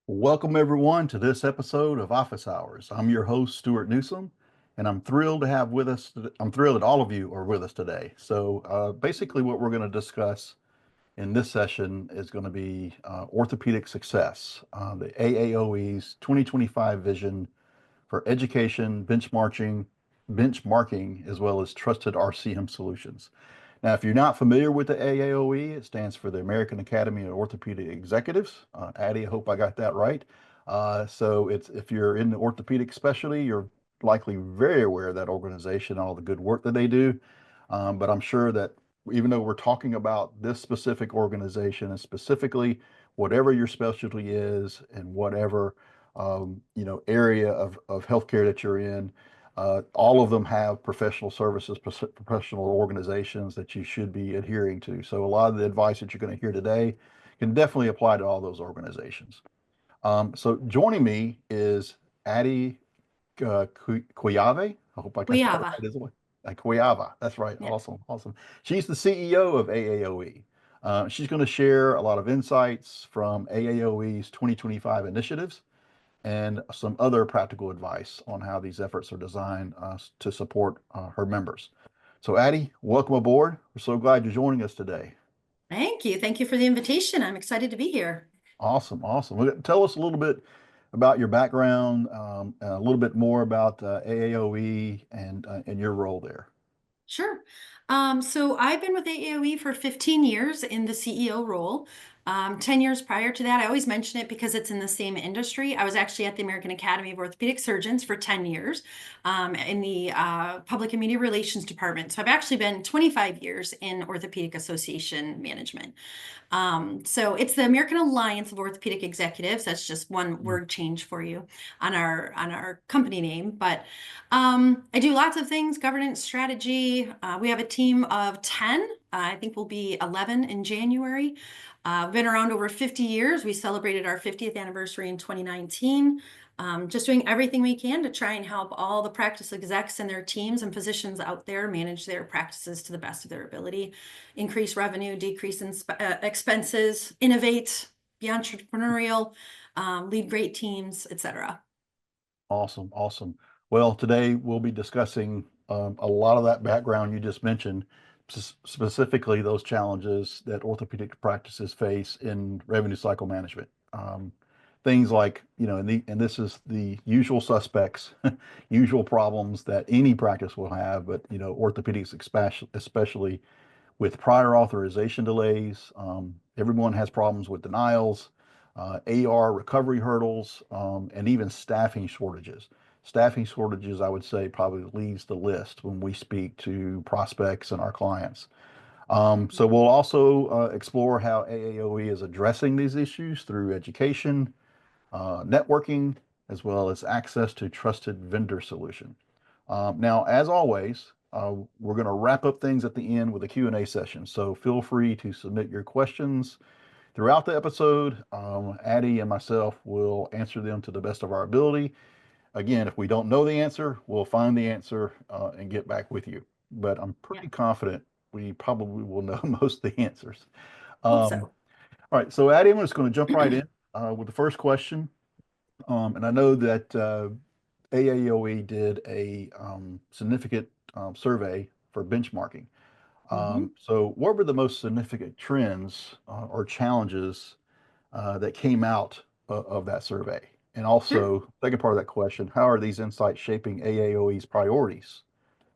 Welcome everyone to this episode of Office Hours. I'm your host, Stuart Newsom, and I'm thrilled to have with us. I'm thrilled that all of you are with us today. Basically, what we're going to discuss in this session is going to be orthopedic success, the AAOE's 2025 vision for education, benchmarking, as well as trusted RCM solutions. Now, if you're not familiar with the AAOE, it stands for the American Academy of Orthopedic Executives. Addy, I hope I got that right. If you're in the orthopedic specialty, you're likely very aware of that organization, all the good work that they do. But I'm sure that even though we're talking about this specific organization and specifically whatever your specialty is and whatever area of healthcare that you're in, all of them have professional services, professional organizations that you should be adhering to. So a lot of the advice that you're going to hear today can definitely apply to all those organizations. So joining me is Addy Kujawa. I hope I got that Kujawa. right, isn't it? Kujawa. That's right. Yeah. Awesome. Awesome. She's the CEO of AAOE. She's going to share a lot of insights from AAOE's 2025 initiatives and some other practical advice on how these efforts are designed to support her members. So, Addy, welcome aboard. We're so glad you're joining us today. Thank you. Thank you for the invitation. I'm excited to be here. Awesome, awesome. Well, tell us a little bit about your background, a little bit more about AAOE and your role there. Sure. So I've been with AAOE for 15 years in the CEO role. 10 years prior to that, I always mention it because it's in the same industry. I was actually at the American Academy of Orthopedic Surgeons for 10 years in the Public and Media Relations Department. So I've actually been 25 years in Orthopedic Association management. So it's the American Alliance of Orthopedic Executives. That's just one word change for you on our company name. But I do lots of things, governance, strategy. We have a team of 10. I think we'll be 11 in January. We've been around over 50 years. We celebrated our 50th anniversary in 2019. Just doing everything we can to try and help all the practice execs and their teams and physicians out there manage their practices to the best of their ability, increase revenue, decrease expenses, innovate, be entrepreneurial, lead great teams, etc. Awesome, awesome. Well, today we'll be discussing a lot of that background you just mentioned, specifically those challenges that orthopedic practices face in revenue cycle management. Things like, and this is the usual suspects, usual problems that any practice will have, but, orthopedics especially with prior authorization delays. Everyone has problems with denials, AR recovery hurdles, and even staffing shortages. Staffing shortages, I would say, probably leads the list when we speak to prospects and our clients. So we'll also explore how AAOE is addressing these issues through education, networking, as well as access to trusted vendor solution. Now, as always, we're going to wrap up things at the end with a Q&A session. So feel free to submit your questions throughout the episode. Addy and myself will answer them to the best of our ability. Again, if we don't know the answer, we'll find the answer and get back with you. But I'm pretty confident we probably will know most of the answers. Hope Um, so. all right, so Addy, I'm just going to jump right in with the first question. And I know that AAOE did a significant survey for benchmarking. Mhm. So what were the most significant trends or challenges that came out of that survey? And Sure. also, second part of that question, how are these insights shaping AAOE's priorities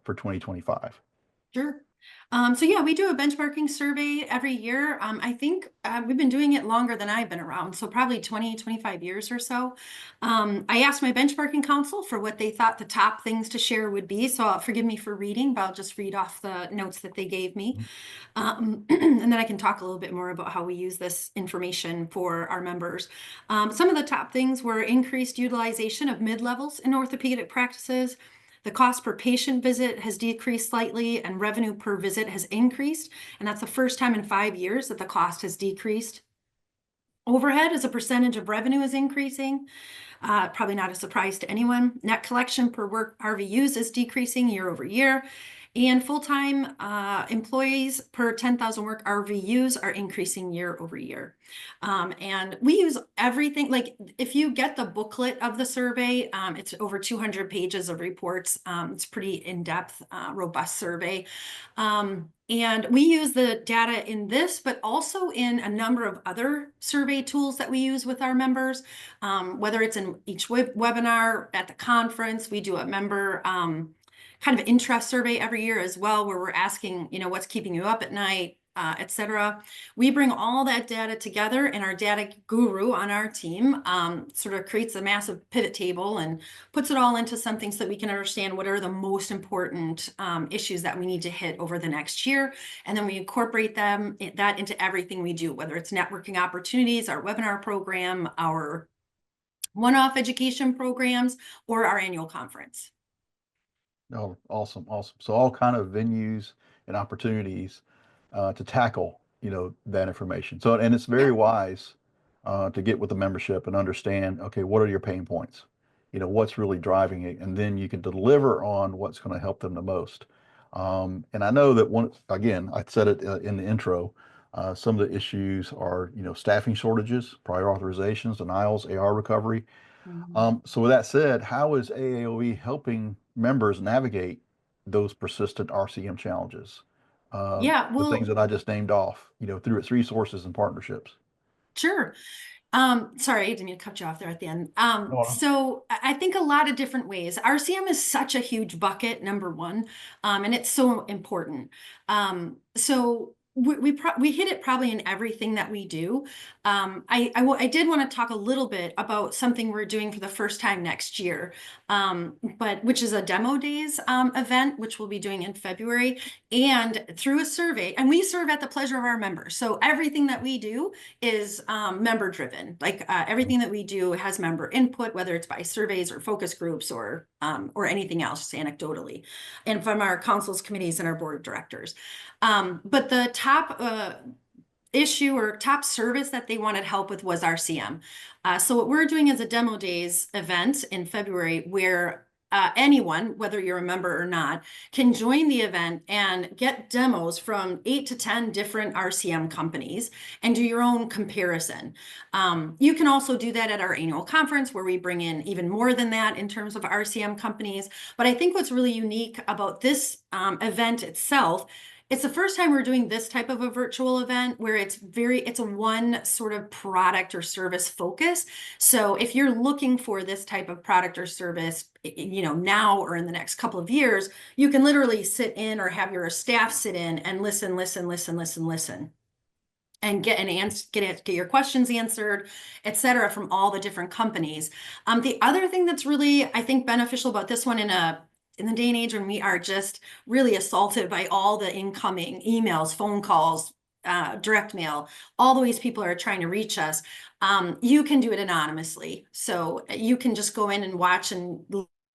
for 2025? Sure. So yeah, we do a benchmarking survey every year. I think we've been doing it longer than I've been around, so probably 20, 25 years or so. I asked my benchmarking council for what they thought the top things to share would be. So forgive me for reading, but I'll just read off the notes that they gave me. And then I can talk a little bit more about how we use this information for our members. Some of the top things were increased utilization of mid-levels in orthopedic practices. The cost per patient visit has decreased slightly and revenue per visit has increased. And that's the first time in 5 years that the cost has decreased. Overhead as a percentage of revenue is increasing. Probably not a surprise to anyone. Net collection per work RVUs is decreasing year over year. And full-time employees per 10,000 work RVUs are increasing year over year. And we use everything, like if you get the booklet of the survey, it's over 200 pages of reports. It's pretty in-depth, robust survey. And we use the data in this, but also in a number of other survey tools that we use with our members, whether it's in each webinar, at the conference. We do a member kind of interest survey every year as well, where we're asking, what's keeping you up at night, et cetera. We bring all that data together, and our data guru on our team sort of creates a massive pivot table and puts it all into something so that we can understand what are the most important issues that we need to hit over the next year. And then we incorporate that into everything we do, whether it's networking opportunities, our webinar program, our one-off education programs, or our annual conference. Oh, awesome, awesome. So all kind of venues and opportunities to tackle, that information. So, and it's very Yeah. wise to get with the membership and understand, okay, what are your pain points? What's really driving it, and then you can deliver on what's going to help them the most. And I know that again, I said it in the intro. Some of the issues are, staffing shortages, prior authorizations, denials, AR recovery. Mhm. So with that said, how is AAOE helping members navigate those persistent RCM challenges? Yeah, The things well, that I just named off, through its resources and partnerships. sure. Sorry, I didn't mean to cut you off there at the end. No, So I think a lot of different ways. RCM is such a huge bucket, number one, and it's so important. So we hit it probably in everything that we do. I did want to talk a little bit about something we're doing for the first time next year, but which is a demo days event, which we'll be doing in February, and through a survey. And we serve at the pleasure of our members. So everything that we do is member driven. Like everything that we do has member input, whether it's by surveys or focus groups or anything else, anecdotally, and from our councils, committees, and our board of directors. But the top issue or top service that they wanted help with was RCM. So what we're doing is a demo days event in February where anyone, whether you're a member or not, can join the event and get demos from 8 to 10 different RCM companies and do your own comparison. You can also do that at our annual conference where we bring in even more than that in terms of RCM companies. But I think what's really unique about this event itself, it's the first time we're doing this type of a virtual event where it's a one sort of product or service focus. So if you're looking for this type of product or service, now or in the next couple of years, you can literally sit in or have your staff sit in and listen, and get your questions answered, et cetera, from all the different companies. The other thing that's really, I think, beneficial about this one in the day and age when we are just really assaulted by all the incoming emails, phone calls, direct mail, all the ways people are trying to reach us, you can do it anonymously. So you can just go in and watch and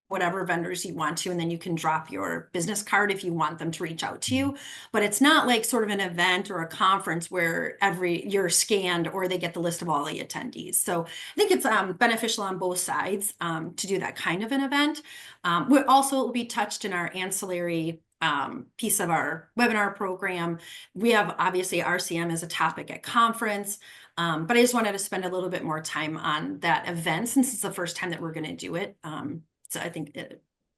whatever vendors you want to, and then you can drop your business card if you want them to reach out to you. But it's not like sort of an event or a conference where you're scanned or they get the list of all the attendees. So I think it's beneficial on both sides to do that kind of an event. We also will be touched in our ancillary piece of our webinar program. We have obviously RCM as a topic at conference, but I just wanted to spend a little bit more time on that event since it's the first time that we're going to do it. So I think,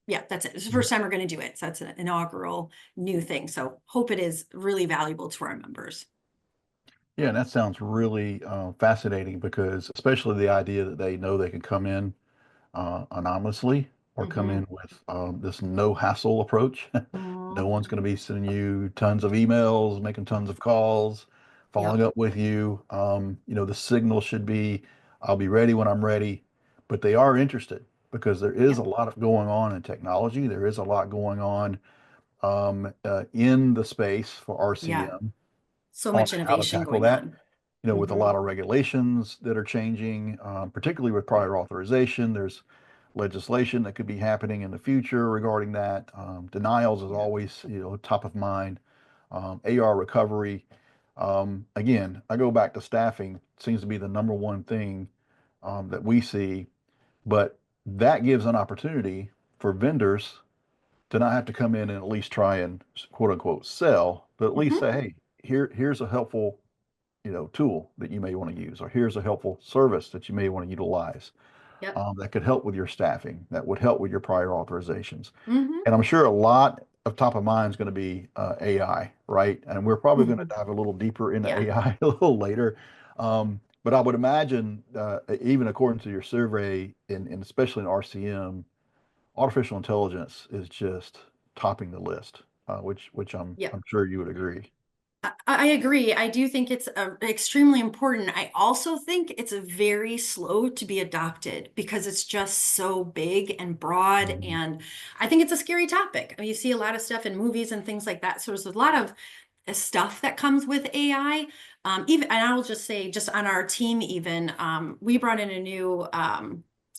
yeah, that's it. It's the first time we're going to do it. So that's an inaugural new thing. So hope it is really valuable to our members. Yeah, and that sounds really fascinating because especially the idea that they know they can come in anonymously or come in Mhm. with this no hassle approach. No Mhm. one's going to be sending you tons of emails, making tons of calls, following Yep. up with you. The signal should be, I'll be ready when I'm ready, but they are interested because there is a Yep. lot of going on in technology. There is a lot going on in the space for Yeah. RCM So on much how to innovation tackle going that. on. With a lot Mhm. of regulations that are changing, particularly with Yeah. prior authorization, there's legislation that could be happening in the future regarding that. Denials is Yeah. always, top of mind. AR recovery. Again, I go back to staffing seems to be the number one thing that we see, but that gives an opportunity for vendors to not have to come in and at least try and quote unquote sell, but at least Hmm. say, hey, here's a helpful, tool that you may want to use, or here's a helpful service that you may want to utilize, Yep. that could help with your staffing, that would help with your prior authorizations. Hmm. And I'm sure a lot of top of mind is going to be AI, right? And we're probably going to Hmm. dive a little deeper into Yeah. AI a little later. But I would imagine, even according to your survey, and especially in RCM, artificial intelligence is just topping the list, which I'm Yep. sure you would agree. I agree. I do think it's extremely important. I also think it's a very slow to be adopted because it's just so big and broad. Mhm. And I think it's a scary topic. I mean, you see a lot of stuff in movies and things like that. So there's a lot of stuff that comes with AI. Even, and I will just say, just on our team, even we brought in a new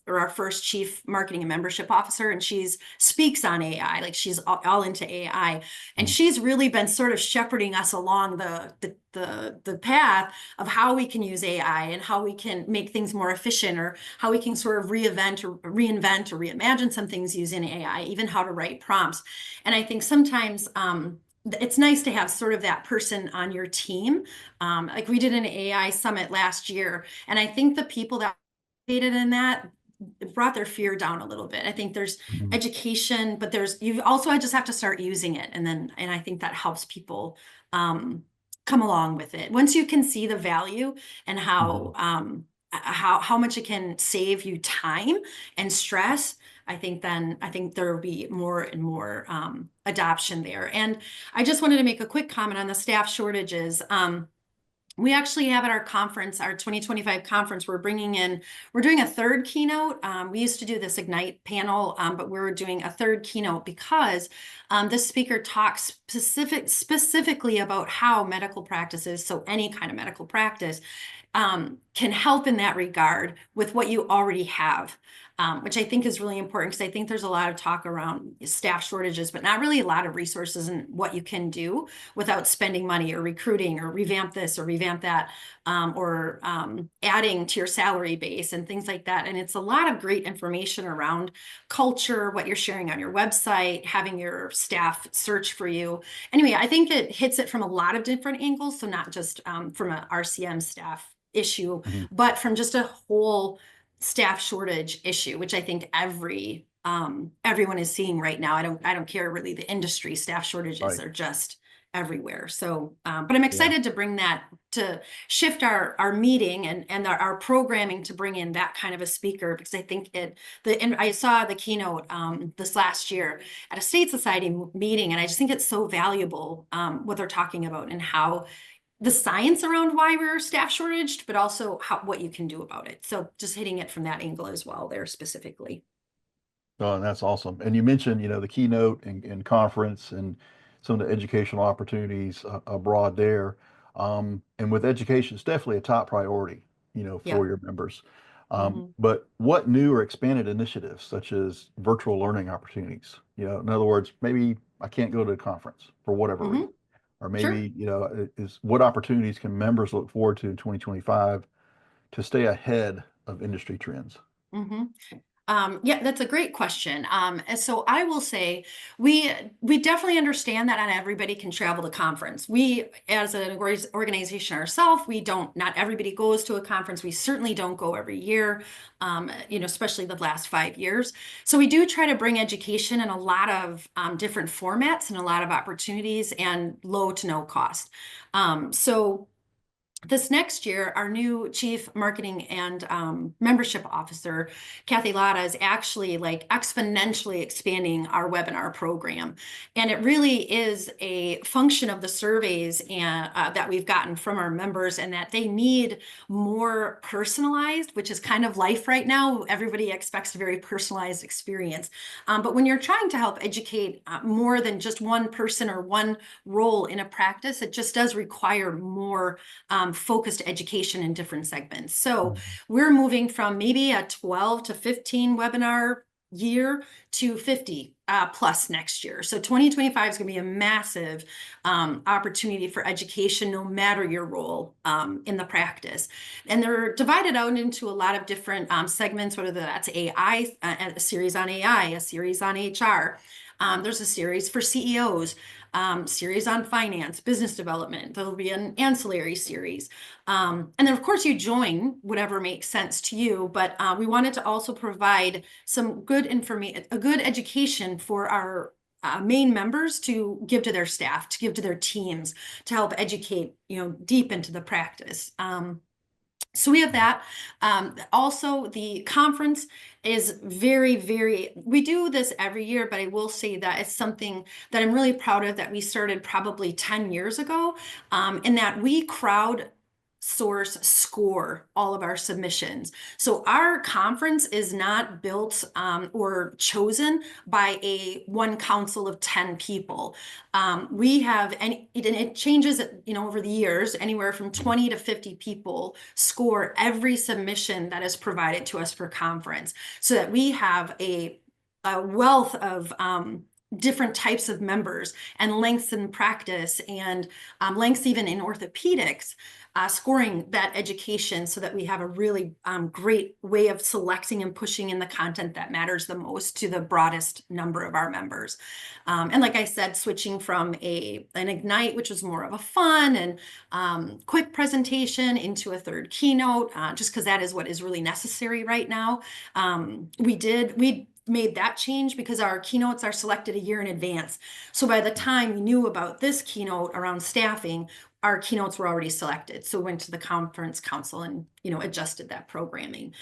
or our first chief marketing and membership officer, and she's speaks on AI, like she's all into AI, and Mhm. she's really been sort of shepherding us along the path of how we can use AI and how we can make things more efficient, or how we can sort of reinvent or reimagine some things using AI, even how to write prompts. And I think sometimes it's nice to have sort of that person on your team. Like we did an AI summit last year, and I think the people that participated in that brought their fear down a little bit. I think there's Mhm. education, but there's you also just have to start using it, and I think that helps people um, come along with it. Once you can see the value and Mhm. how much it can save you time and stress, I think there will be more and more adoption there. And I just wanted to make a quick comment on the staff shortages. We actually have at our conference, our 2025 conference, we're doing a third keynote. We used to do this Ignite panel, but we're doing a third keynote because this speaker talks specifically about how medical practices, so any kind of medical practice, can help in that regard with what you already have, which I think is really important because I think there's a lot of talk around staff shortages, but not really a lot of resources and what you can do without spending money or recruiting or revamp this or revamp that, or adding to your salary base and things like that. And it's a lot of great information around culture, what you're sharing on your website, having your staff search for you. Anyway, I think it hits it from a lot of different angles. So not just from an RCM staff issue, Mhm. but from just a whole staff shortage issue, which I think everyone is seeing right now. I don't care really the industry. Staff shortages Right. are just everywhere. So, but I'm Yeah. excited to bring that to shift our meeting and our programming to bring in that kind of a speaker because I think and I saw the keynote this last year at a state society meeting, and I just think it's so valuable what they're talking about and how the science around why we're staff shortaged, but also what you can do about it. So just hitting it from that angle as well there specifically. Oh, and that's awesome. And you mentioned, the keynote and conference and some of the educational opportunities abroad there. And with education, it's definitely a top priority, for Yep. your members. Hmm. But what new or expanded initiatives, such as virtual learning opportunities? In other words, maybe I can't go to a conference for whatever Hmm. reason, or Sure. maybe, is what opportunities can members look forward to in 2025 to stay ahead of industry trends? Hmm. Yeah, that's a great question. And so I will say we definitely understand that not everybody can travel to conference. We, as an organization ourselves, we don't. Not everybody goes to a conference. We certainly don't go every year. Especially the last 5 years. So we do try to bring education in a lot of different formats and a lot of opportunities and low to no cost. So this next year, our new chief marketing and membership officer, Kathy Latta, is actually like exponentially expanding our webinar program. And it really is a function of the surveys that we've gotten from our members, and that they need more personalized, which is kind of life right now. Everybody expects a very personalized experience. But when you're trying to help educate more than just one person or one role in a practice, it just does require more focused education in different segments. So Mhm. we're moving from maybe a 12 to 15 webinar year to 50 plus next year. So 2025 is going to be a massive opportunity for education, no matter your role in the practice. And they're divided out into a lot of different segments, whether that's AI, a series on AI, a series on HR, There's a series for CEOs, series on finance, business development. There'll be an ancillary series. And then, of course, you join whatever makes sense to you. But we wanted to also provide some good information, a good education for our main members to give to their staff, to give to their teams, to help educate, deep into the practice. So we have that. Also, the conference is very, very, we do this every year, but I will say that it's something that I'm really proud of that we started probably 10 years ago, in that we crowd source score all of our submissions. So our conference is not built or chosen by a one council of 10 people. We have, and it changes, over the years, anywhere from 20 to 50 people score every submission that is provided to us for conference, so that we have a wealth of different types of members and lengths in practice and lengths even in orthopedics, scoring that education, so that we have a really great way of selecting and pushing in the content that matters the most to the broadest number of our members. And like I said, switching from an Ignite, which was more of a fun and quick presentation, into a third keynote, just because that is what is really necessary right now. We made that change because our keynotes are selected a year in advance. So by the time we knew about this keynote around staffing, our keynotes were already selected. So we went to the conference council and, adjusted that programming.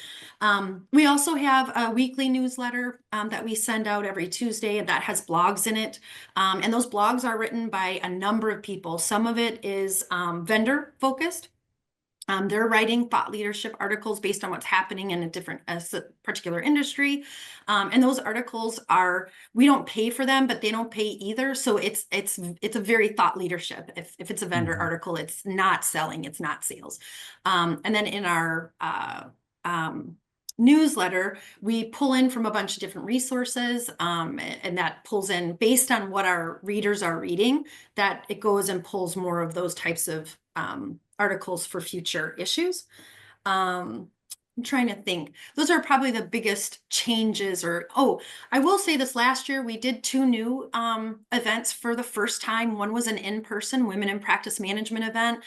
We also have a weekly newsletter that we send out every Tuesday, and that has blogs in it. And those blogs are written by a number of people. Some of it is vendor focused. They're writing thought leadership articles based on what's happening in a particular industry. And those articles we don't pay for them, but they don't pay either. So it's a very thought leadership. If it's a vendor article, it's not selling, it's not sales. And then in our newsletter, we pull in from a bunch of different resources, and that pulls in based on what our readers are reading, that it goes and pulls more of those types of articles for future issues. I'm trying to think. Those are probably the biggest changes. I will say this: last year we did 2 new events for the first time. One was an in-person Women in Practice Management event,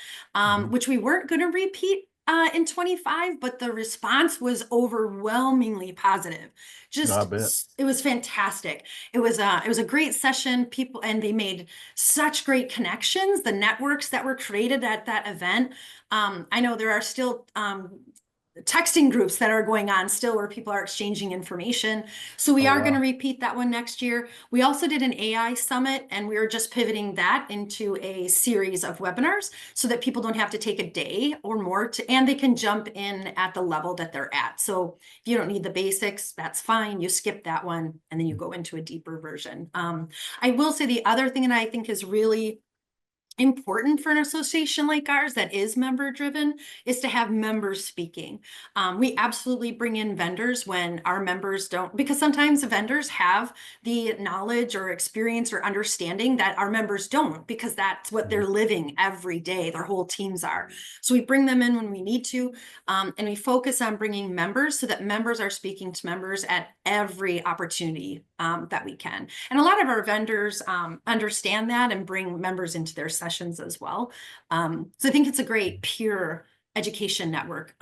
which we weren't going to repeat in 25, but the response was overwhelmingly positive. I bet. It was fantastic. It was a great session. People, and they made such great connections. The networks that were created at that event. I know there are still texting groups that are going on still, where people are exchanging information. So we Oh, are going to wow. repeat that one next year. We also did an AI summit, and we are just pivoting that into a series of webinars, so that people don't have to take a day or more and they can jump in at the level that they're at. So if you don't need the basics, that's fine. You skip that one and then you go into a deeper version. I will say the other thing that I think is really important for an association like ours that is member driven is to have members speaking. We absolutely bring in vendors when our members don't, because sometimes vendors have the knowledge or experience or understanding that our members don't, because that's what they're living every day. Their whole teams are. So we bring them in when we need to, and we focus on bringing members, so that members are speaking to members at every opportunity that we can. And a lot of our vendors understand that and bring members into their sessions as well. So I think it's a great peer education network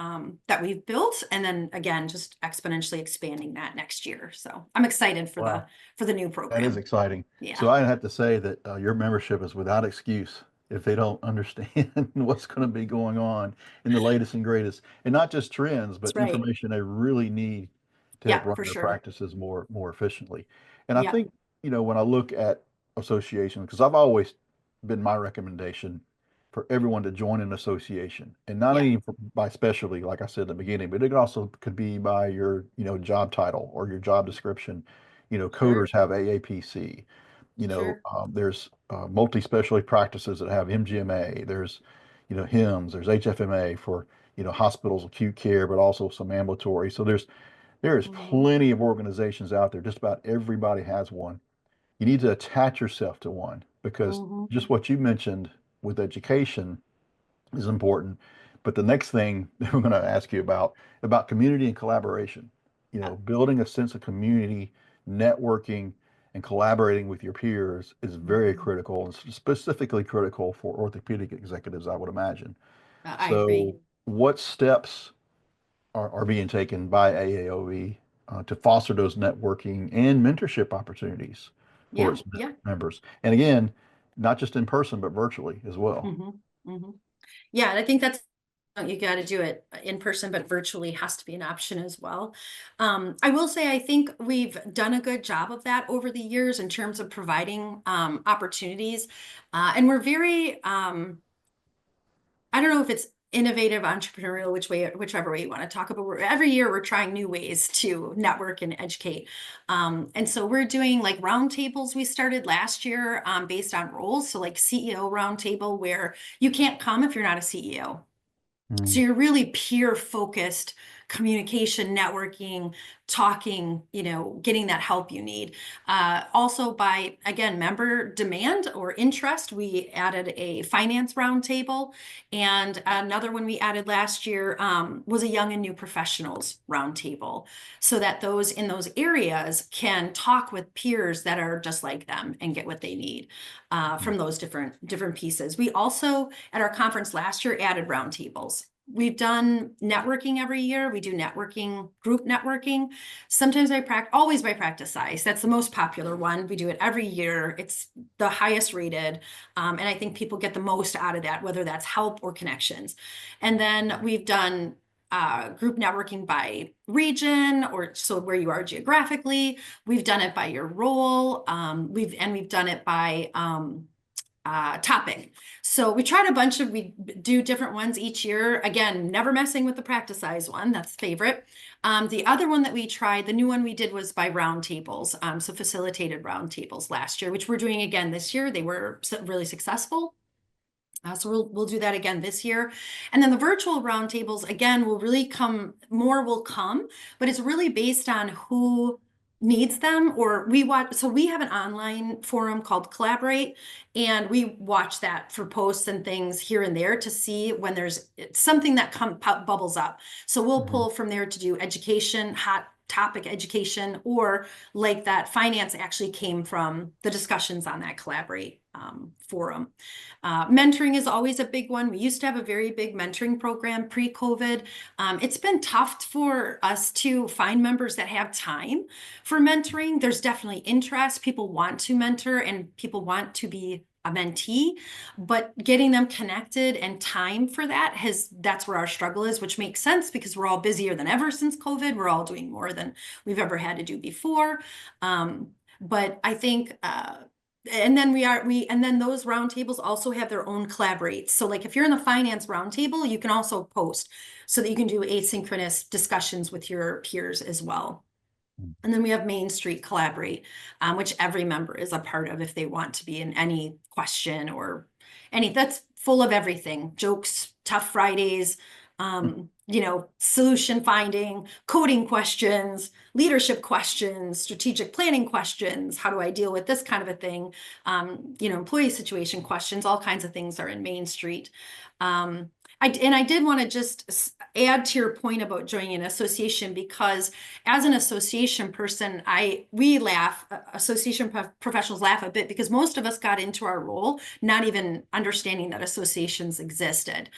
that we've built, and then again, just exponentially expanding that next year. So I'm excited for Wow. the new That is program. exciting. Yeah, So I have to say that your membership is without excuse if they don't understand what's going to be going on in the latest and greatest, and not just trends, that's but right. information they really need to help Yeah, run for their sure. practices more efficiently. And I Yeah, think, when I look at associations, because I've always been my recommendation for everyone to join an association, and not yeah, only by specialty, like I said at the beginning, but it also could be by your, job title or your job description. sure, Coders have AAPC. sure. There's multi-specialty practices that have MGMA. There's, HIMSS. There's HFMA for, hospitals, acute care, but also some ambulatory. So there is Hmm. plenty of organizations out there. Just about everybody has one. You need to attach yourself to one, because Hmm. just what you mentioned with education is important. But the next thing that we're going to ask you about community and collaboration, Yeah, building a sense of community, networking, and collaborating with your peers is very Mhm. critical, and specifically critical for orthopedic executives, I would imagine. I agree. So, what steps are being taken by AAOE to foster those networking and mentorship opportunities for Yeah, its yeah. members? And again, not just in person, but virtually as well. hmm hmm Yeah, and I think that's you got to do it in person, but virtually has to be an option as well. I will say I think we've done a good job of that over the years in terms of providing opportunities, and we're very I don't know if it's innovative, entrepreneurial, whichever way you want to talk about. Every year we're trying new ways to network and educate. And so we're doing like roundtables we started last year based on roles. So like CEO roundtable where you can't come if you're not a CEO. So Mm, you're really peer focused communication, networking, talking, getting that help you need. Also, by again, member demand or interest, we added a finance roundtable. And another one we added last year was a young and new professionals roundtable so that those in those areas can talk with peers that are just like them and get what they need mm, from those different pieces. We also, at our conference last year, added roundtables. We've done networking every year. We do networking, group networking. Sometimes always by practice size. That's the most popular one. We do it every year. It's the highest rated. And I think people get the most out of that, whether that's help or connections. And then we've done group networking by region or so where you are geographically. We've done it by your role. We've done it by topic. So we do different ones each year. Again, never messing with the practice size one. That's favorite. The other one that we tried, the new one we did was by roundtables. So facilitated roundtables last year, which we're doing again this year. They were really successful. So we'll do that again this year. And then the virtual roundtables, again, will come, but it's really based on who needs them or so we have an online forum called Collaborate, and we watch that for posts and things here and there to see when there's something that bubbles up. So we'll mhm, pull from there to do education, hot topic education, or like that finance actually came from the discussions on that Collaborate forum. Mentoring is always a big one. We used to have a very big mentoring program pre-COVID. It's been tough for us to find members that have time for mentoring. There's definitely interest. People want to mentor and people want to be a mentee, but getting them connected and time for that's where our struggle is, which makes sense because we're all busier than ever since COVID. We're all doing more than we've ever had to do before. But I think and then those roundtables also have their own collaborates. So like if you're in the finance roundtable, you can also post so that you can do asynchronous discussions with your peers as well. mm, And then we have Main Street Collaborate, which every member is a part of if they want to be in any question or that's full of everything, jokes, tough Fridays, solution finding, coding questions, leadership questions, strategic planning questions. How do I deal with this kind of a thing? Employee situation questions, all kinds of things are in Main Street. I did want to just add to your point about joining an association because as an association person, we laugh, association professionals laugh a bit because most of us got into our role not even understanding that associations existed.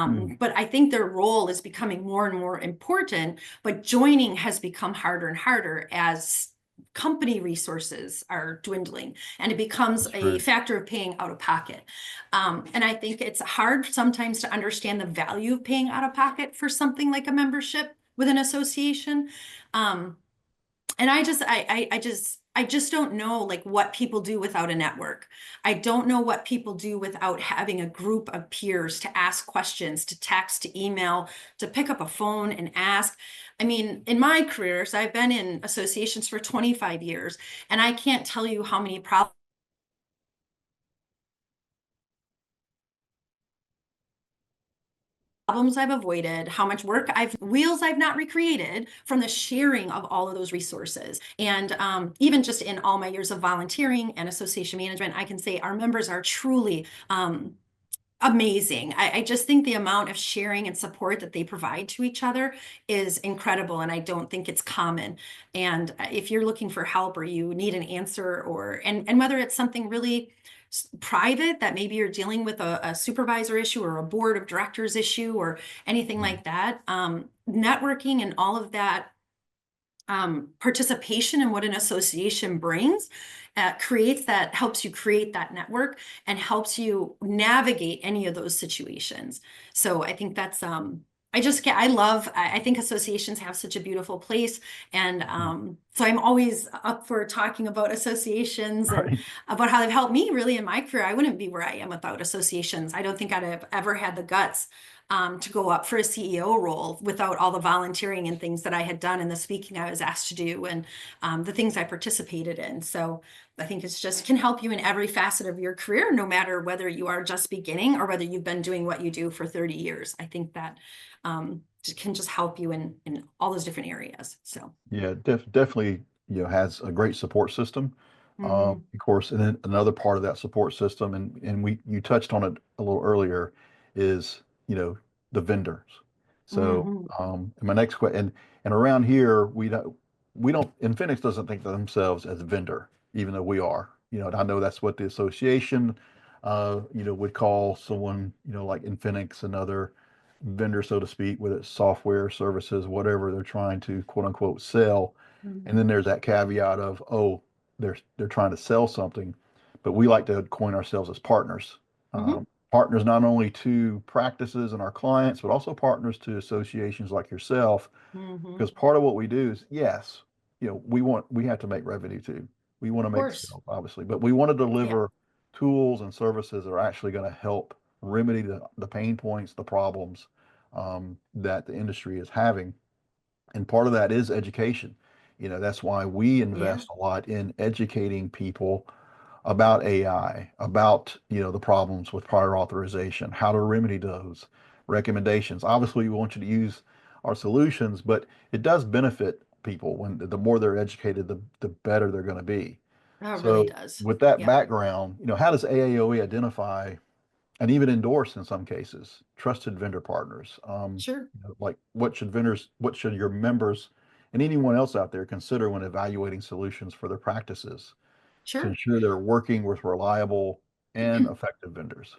mm. But I think their role is becoming more and more important, but joining has become harder and harder as company resources are dwindling and it becomes That's a true. factor of paying out of pocket. And I think it's hard sometimes to understand the value of paying out of pocket for something like a membership with an association. Um, and I just don't know like what people do without a network. I don't know what people do without having a group of peers to ask questions, to text, to email, to pick up a phone and ask. I mean, in my career, so I've been in associations for 25 years, and I can't tell you how many problems I've avoided, how much wheels I've not recreated from the sharing of all of those resources. And even just in all my years of volunteering and association management, I can say our members are truly amazing. I just think the amount of sharing and support that they provide to each other is incredible, and I don't think it's common. And if you're looking for help or you need an answer, or and whether it's something really private that maybe you're dealing with a supervisor issue or a board of directors issue or anything Mm. like that, networking and all of that participation in what an association brings creates that, helps you create that network and helps you navigate any of those situations. So I think that's I just get, I love, I think associations have such a beautiful place. And Mm. so I'm always up for talking about associations and Right. about how they've helped me really in my career. I wouldn't be where I am without associations. I don't think I'd have ever had the guts to go up for a CEO role without all the volunteering and things that I had done and the speaking I was asked to do and the things I participated in. So I think it's just can help you in every facet of your career, no matter whether you are just beginning or whether you've been doing what you do for 30 years. I think that can just help you in all those different areas. So, Yeah, definitely, has a great support system. mhm, Of course, and then another part of that support system, and you touched on it a little earlier, is, the vendors. So, mhm, and my next question, and around here, we don't, Infinix doesn't think of themselves as a vendor, even though we are. And I know that's what the association, would call someone, like Infinix, another vendor, so to speak, whether it's software, services, whatever they're trying to quote unquote sell. And mhm, then there's that caveat of, oh, they're trying to sell something, but we like to coin ourselves as partners. mhm, Partners not only to practices and our clients, but also partners to associations like yourself, mhm. because part of what we do is, yes, we have to make revenue too. We want to Of make course. sales, obviously, but we want to Yeah. deliver tools and services that are actually going to help remedy the pain points, the problems that the industry is having. And part of that is education. That's why we Yeah. invest a lot in educating people about AI, about, the problems with prior authorization, how to remedy those recommendations. Obviously, we want you to use our solutions, but it does benefit people when the more they're educated, the better they're going to be. That really So does. with that Yep. background, how does AAOE identify and even endorse in some cases trusted vendor partners? Sure. Like what should your members and anyone else out there consider when evaluating solutions for their practices to Sure. ensure they're working with reliable and effective vendors?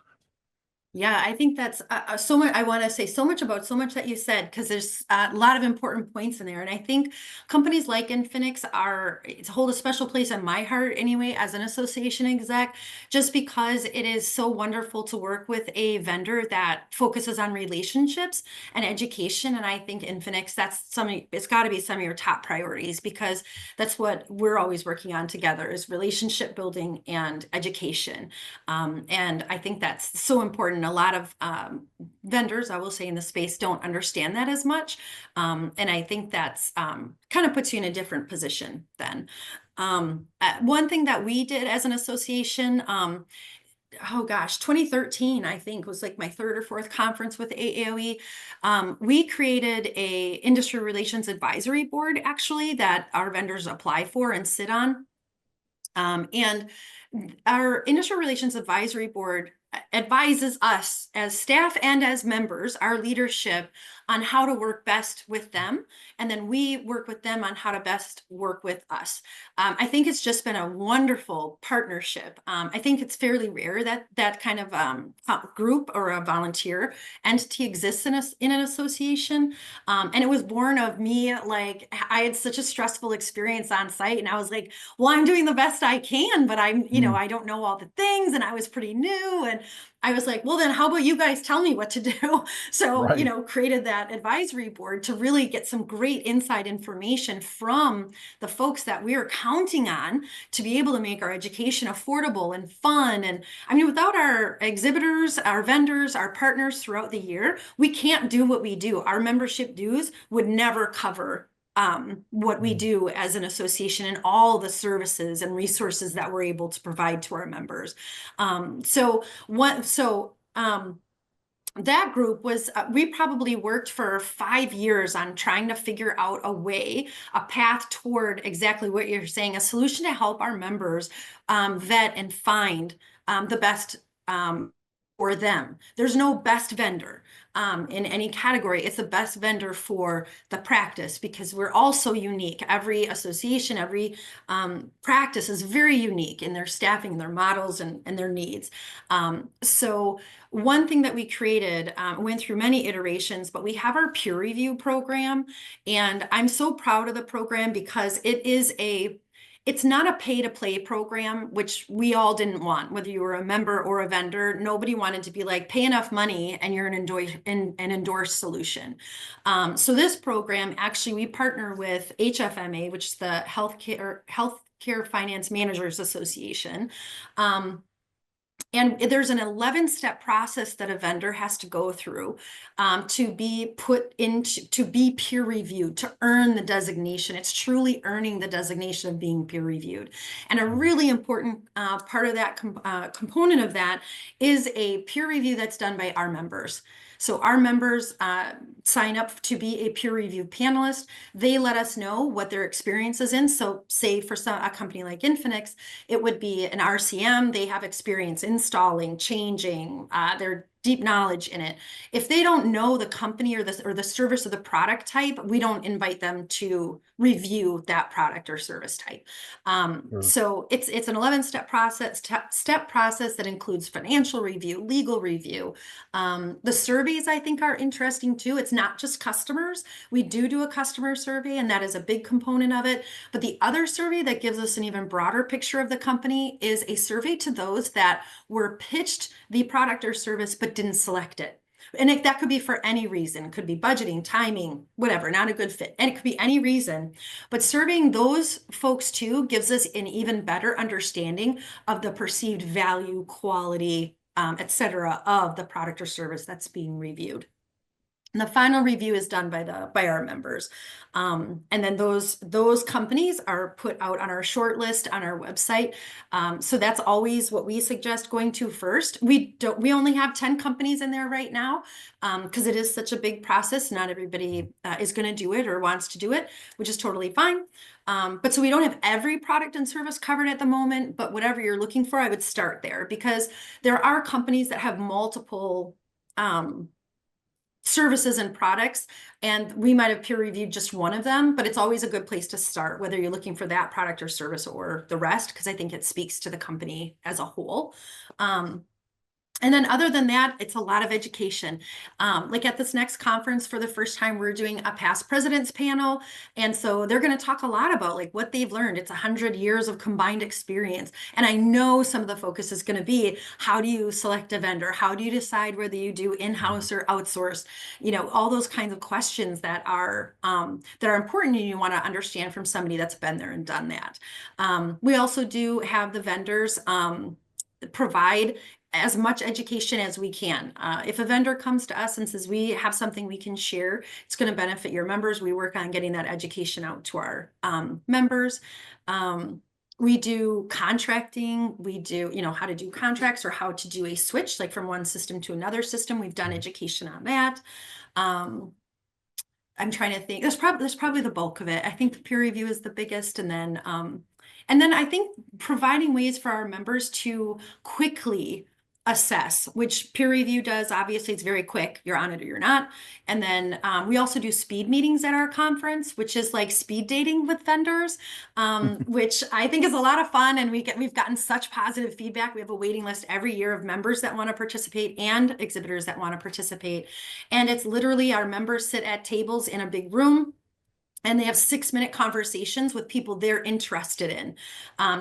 Yeah, I think that's so much. I want to say so much about so much that you said because there's a lot of important points in there. And I think companies like Infinix are it's hold a special place in my heart anyway, as an association exec, just because it is so wonderful to work with a vendor that focuses on relationships and education. And I think Infinix, it's got to be some of your top priorities because that's what we're always working on together is relationship building and education. And I think that's so important. A lot of vendors, I will say, in the space don't understand that as much. And I think that's kind of puts you in a different position then. One thing that we did as an association, oh gosh, 2013, I think was like my third or fourth conference with AAOE. We created a industry relations advisory board actually that our vendors apply for and sit on. And our Industry Relations Advisory Board advises us as staff and as members, our leadership, on how to work best with them. And then we work with them on how to best work with us. I think it's just been a wonderful partnership. I think it's fairly rare that that kind of group or a volunteer entity exists in an association. And it was born of me, like, I had such a stressful experience on site, and I was like, well, I'm doing the best I can, but Mm. I don't know all the things and I was pretty new. And I was like, well, then how about you guys tell me what to do? So, Right. created that advisory board to really get some great inside information from the folks that we are counting on to be able to make our education affordable and fun. And I mean, without our exhibitors, our vendors, our partners throughout the year, we can't do what we do. Our membership dues would never cover what we Mm. do as an association and all the services and resources that we're able to provide to our members. So what so that group was we probably worked for 5 years on trying to figure out a way, a path toward exactly what you're saying, a solution to help our members vet and find the best for them. There's no best vendor in any category. It's the best vendor for the practice because we're all so unique. Every association, every practice is very unique in their staffing, their models, and their needs. So one thing that we created, went through many iterations, but we have our peer review program. And I'm so proud of the program because it's not a pay to play program, which we all didn't want, whether you were a member or a vendor. Nobody wanted to be like, pay enough money and you're an endorsed solution. So this program, actually, we partner with HFMA, which is the Healthcare Finance Managers Association. And there's an 11-step process that a vendor has to go through to be put into, to be peer reviewed, to earn the designation. It's truly earning the designation of being peer reviewed. And a really important part of that component of that is a peer review that's done by our members. So our members sign up to be a peer review panelist. They let us know what their experience is in. So say for a company like Infinix, it would be an RCM. They have experience installing, changing, their deep knowledge in it. If they don't know the company or the service or the product type, we don't invite them to review that product or service type. Sure. So it's an 11-step process that includes financial review, legal review. The surveys I think are interesting too. It's not just customers. We do a customer survey, and that is a big component of it. But the other survey that gives us an even broader picture of the company is a survey to those that were pitched the product or service but didn't select it. And that could be for any reason. It could be budgeting, timing, whatever, not a good fit. And it could be any reason. But surveying those folks too gives us an even better understanding of the perceived value, quality, et cetera, of the product or service that's being reviewed. And the final review is done by our members. And then those companies are put out on our short list on our website. So that's always what we suggest going to first. We only have 10 companies in there right now because it is such a big process. Not everybody is going to do it or wants to do it, which is totally fine. But so we don't have every product and service covered at the moment, but whatever you're looking for, I would start there because there are companies that have multiple services and products, and we might have peer reviewed just one of them, but it's always a good place to start, whether you're looking for that product or service or the rest, because I think it speaks to the company as a whole. And then other than that, it's a lot of education. Like at this next conference for the first time, we're doing a past presidents panel. And so they're going to talk a lot about like what they've learned. It's 100 years of combined experience. And I know some of the focus is going to be, how do you select a vendor? How do you decide whether you do in-house or outsource? You know, all those kinds of questions that are important and you want to understand from somebody that's been there and done that. We also do have the vendors provide as much education as we can. If a vendor comes to us and says we have something we can share, it's going to benefit your members. We work on getting that education out to our members. We do contracting. We do, how to do contracts or how to do a switch, like from one system to another system. We've done education on that. I'm trying to think. That's probably the bulk of it. I think the peer review is the biggest, and then I think providing ways for our members to quickly assess, which peer review does. Obviously, it's very quick. You're on it or you're not. And then we also do speed meetings at our conference, which is like speed dating with vendors, which I think is a lot of fun. And we've gotten such positive feedback. We have a waiting list every year of members that want to participate and exhibitors that want to participate. And it's literally our members sit at tables in a big room, and they have 6-minute conversations with people they're interested in.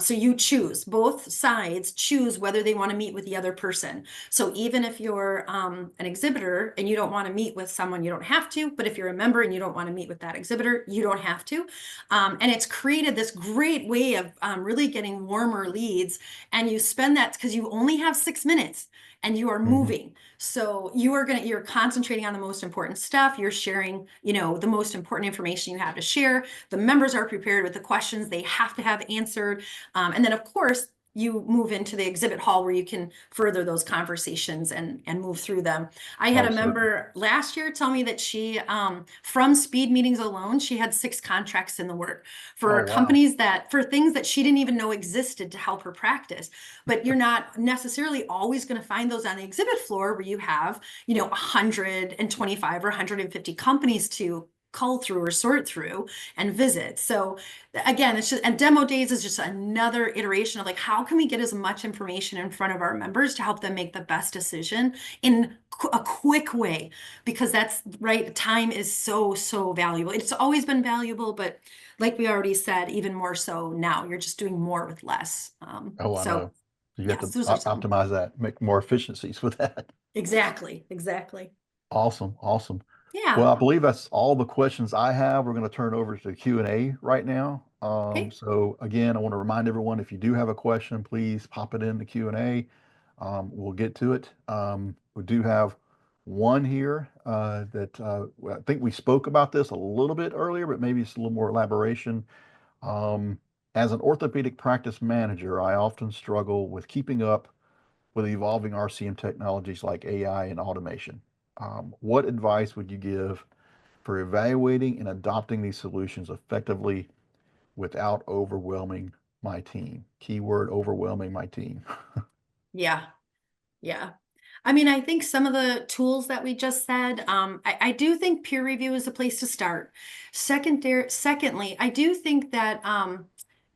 So you choose, both sides choose whether they want to meet with the other person. So even if you're an exhibitor and you don't want to meet with someone, you don't have to. But if you're a member and you don't want to meet with that exhibitor, you don't have to. And it's created this great way of really getting warmer leads. And you spend that because you only have 6 minutes and you are moving. So you're concentrating on the most important stuff. You're sharing, the most important information you have to share. The members are prepared with the questions they have to have answered. And then of course, you move into the exhibit hall where you can further those conversations and move through them. I had Oh, a certainly. member last year tell me that she, from speed meetings alone, she had 6 contracts in the work Oh, for wow. companies that, for things that she didn't even know existed to help her practice. But you're not necessarily always going to find those on the exhibit floor where you have, 125 or 150 companies to cull through or sort through and visit. So again, it's just, and demo days is just another iteration of like, how can we get as much information in front of our members to help them make the best decision in a quick way? Because that's right. Time is so, so valuable. It's always been valuable, but like we already said, even more so now. You're just doing more with less. Oh, I So know. You have yes, to those are some. optimize that, make more efficiencies with that. Exactly, exactly. Awesome, awesome. Yeah. Well, I believe that's all the questions I have. We're going to turn over to Q&A right now. Okay. So again, I want to remind everyone, if you do have a question, please pop it in the Q&A. We'll get to it. We do have one here that I think we spoke about this a little bit earlier, but maybe it's a little more elaboration. Um, as an orthopedic practice manager, I often struggle with keeping up with evolving RCM technologies like AI and automation. What advice would you give for evaluating and adopting these solutions effectively without overwhelming my team? Keyword overwhelming my team. Yeah. Yeah. I mean, I think some of the tools that we just said, I do think peer review is a place to start. Secondly, I do think that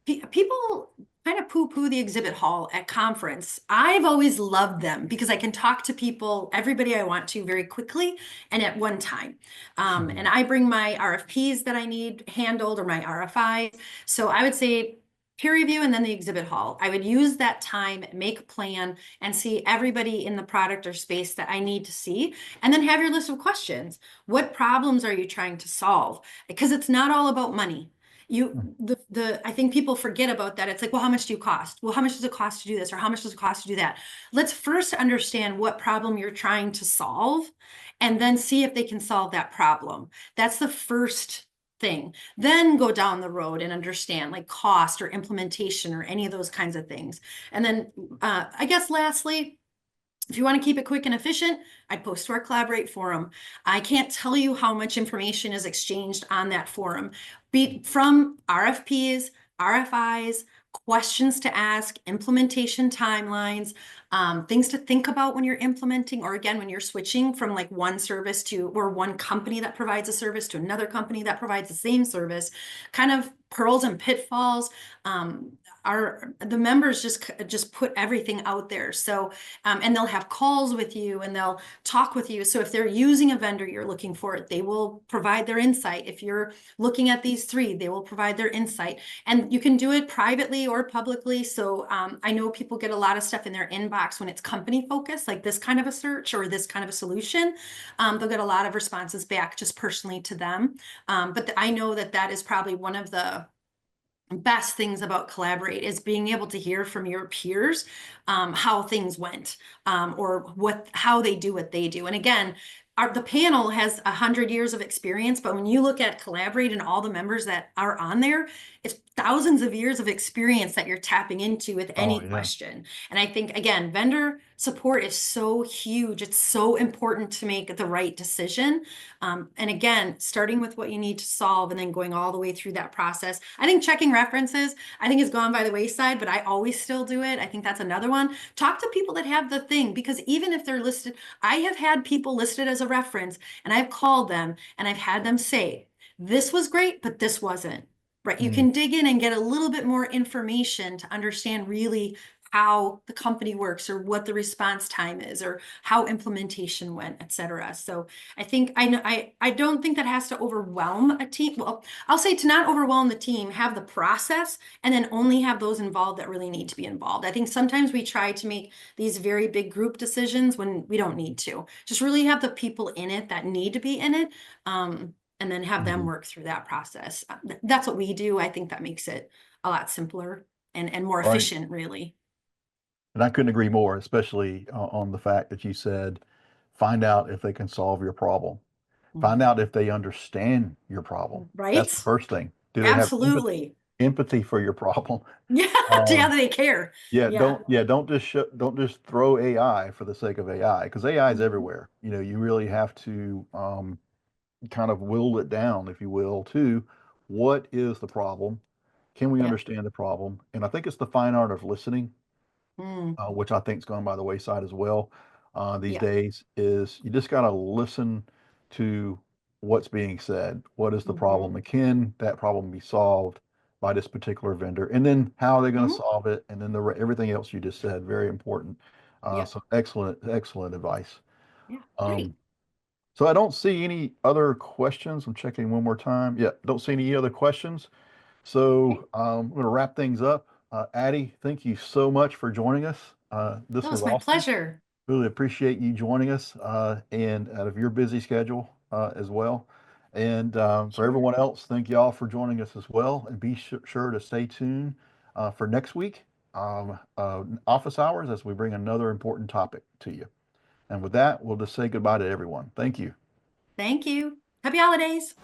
people kind of poo-poo the exhibit hall at conference. I've always loved them because I can talk to people, everybody I want to very quickly and at one time. And Mhm. I bring my RFPs that I need handled or my RFIs. So I would say peer review and then the exhibit hall. I would use that time, make a plan, and see everybody in the product or space that I need to see. And then have your list of questions. What problems are you trying to solve? Because it's not all about money. I think people forget about that. It's like, well, how much do you cost? Well, how much does it cost to do this? Or how much does it cost to do that? Let's first understand what problem you're trying to solve and then see if they can solve that problem. That's the first thing. Then go down the road and understand like cost or implementation or any of those kinds of things. And then I guess lastly, if you want to keep it quick and efficient, I'd post to our Collaborate forum. I can't tell you how much information is exchanged on that forum, be from RFPs, RFIs, questions to ask, implementation timelines, things to think about when you're implementing, or again, when you're switching from like one service to, or one company that provides a service to another company that provides the same service, kind of pearls and pitfalls. The members just put everything out there. So and they'll have calls with you and they'll talk with you. So if they're using a vendor you're looking for, they will provide their insight. If you're looking at these three, they will provide their insight. And you can do it privately or publicly. So I know people get a lot of stuff in their inbox when it's company focused, like this kind of a search or this kind of a solution. They'll get a lot of responses back just personally to them. But I know that that is probably one of the best things about Collaborate is being able to hear from your peers how things went or how they do what they do. And again, the panel has 100 years of experience, but when you look at Collaborate and all the members that are on there, it's thousands of years of experience that you're tapping into with Oh, any yeah. question. And I think, again, vendor support is so huge. It's so important to make the right decision. And again, starting with what you need to solve and then going all the way through that process. I think checking references, I think has gone by the wayside, but I always still do it. I think that's another one. Talk to people that have the thing, because even if they're listed, I have had people listed as a reference and I've called them and I've had them say, this was great, but this wasn't. Right. You Mm, can dig in and get a little bit more information to understand really how the company works or what the response time is or how implementation went, et cetera. So I think I don't think that has to overwhelm a team. Well, I'll say to not overwhelm the team, have the process and then only have those involved that really need to be involved. I think sometimes we try to make these very big group decisions when we don't need to. Just really have the people in it that need to be in it. And then have them mhm. work through that process. That's what we do. I think that makes it a lot simpler and more Right. efficient, really. And I couldn't agree more, especially on the fact that you said, find out if they can solve your problem. Find Mhm. out if they understand your problem. That's the Right? first thing. Do they have empathy? Absolutely. empathy for your problem. Yeah, yeah, Um, they care. Yeah. don't just don't just throw AI for the sake of AI, because AI is Mhm. everywhere. You really have to kind of will it down, if you will, to what is the problem? Can we Yep. understand the problem? And I think it's the fine art of listening, Mm. which I think's gone by the wayside as well these Yep. days, is you just got to listen to what's being said. What is the problem? Hmm. And can that problem be solved by this particular vendor? And then how are they going to Hmm. solve it? And then everything else you just said, very important. Yep. So excellent, excellent advice. Yeah. Great. Um, so I don't see any other questions. I'm checking one more time. Yeah, don't see any other questions. Okay. So I'm going to wrap things up. Addy, thank you so much for joining us. This That was was my awesome. pleasure. Really appreciate you joining us and out of your busy schedule as well. And for Sure. everyone else, thank you all for joining us as well. And be sure to stay tuned for next week, office hours, as we bring another important topic to you. And with that, we'll just say goodbye to everyone. Thank you. Thank you. Happy holidays.